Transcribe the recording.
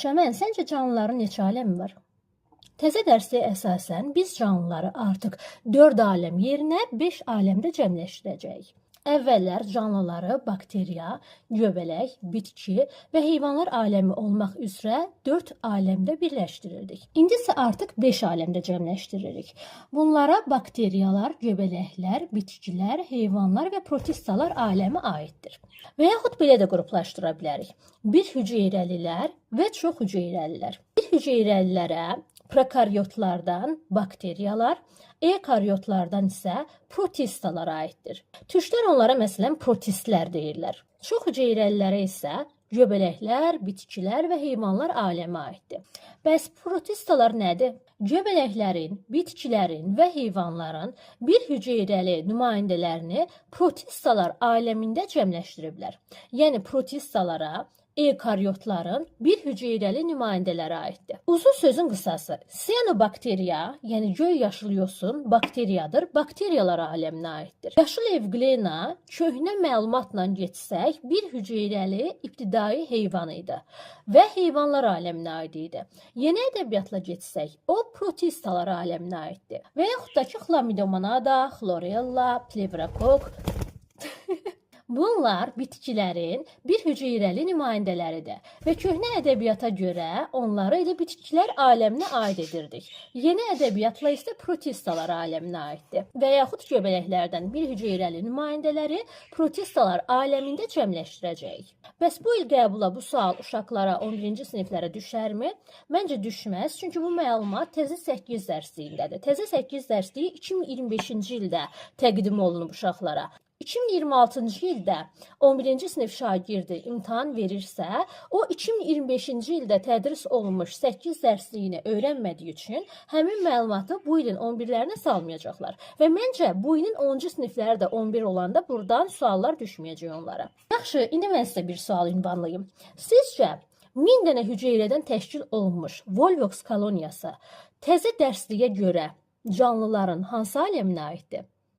Çəmən, səncə canlıların neçə aləmi var? Təzə dərsliyə əsasən biz canlıları artıq 4 aləm yerinə 5 aləmdə cəmləşdirəcəyik. Əvvəllər canlıları bakteriya, göbələk, bitki və heyvanlar aləmi olmaq üzrə 4 aləmdə birləşdirirdik. İndi isə artıq 5 aləmdə cəmləşdiririk. Bunlara bakteriyalar, göbələklər, bitkilər, heyvanlar və protistalar aləmi aiddir. Və yaxud belə də qruplaşdıra bilərik. Bir hüceyrəlilər və çox hüceyrəlilər. Bir hüceyrəlilərə prokaryotlardan bakteriyalar, eukaryotlardan isə protistalar aiddir. Türklər onlara məsələn protistlər deyirlər. Çox hüceyrəlilərə isə göbələklər, bitkilər və heyvanlar aləmi aiddir. Bəs protistalar nədir? Göbələklərin, bitkilərin və heyvanların bir hüceyrəli nümayəndələrini protistalar aləmində cəmləşdiriblər. Yəni protistalara eukaryotların bir hüceyrəli nümayəndələri aiddir. Uzun sözün qısası, siyanobakteriya, yəni göy yaşıl yosun bakteriyadır, bakteriyalar aləminə aiddir. Yaşıl evqlena köhnə məlumatla getsək, bir hüceyrəli ibtidai heyvan idi və heyvanlar aləminə aid idi. Yeni ədəbiyyatla getsək, o protistalar aləminə aiddir. Və yaxud da ki, Chlamydomonada, Chlorella, Plevrococcus Bunlar bitkilərin bir hüceyrəli nümayəndələridir və köhnə ədəbiyyata görə onları elə bitkilər aləminə aid edirdik. Yeni ədəbiyyatla isə protistalar aləminə aiddir. Və yaxud göbələklərdən bir hüceyrəli nümayəndələri protistalar aləmində cəmləşdirəcəyik. Bəs bu il qəbula bu sual uşaqlara 11-ci siniflərə düşərmi? Məncə düşməz, çünki bu məlumat təzə 8 dərsliyindədir. Təzə 8 dərsliyi 2025-ci ildə təqdim olunub uşaqlara. 2026-cı ildə 11-ci sinif şagirdi imtahan verirsə, o 2025-ci ildə tədris olunmuş 8 dərsliyini öyrənmədiyi üçün həmin məlumatı bu ilin 11-lərinə salmayacaqlar. Və məncə bu ilin 10-cu sinifləri də 11 olanda buradan suallar düşməyəcək onlara. Yaxşı, indi mən sizə bir sual ünvanlayım. Sizcə 1000 dənə hüceyrədən təşkil olunmuş Volvox koloniyası təzə dərsliyə görə canlıların hansı aləminə aiddir?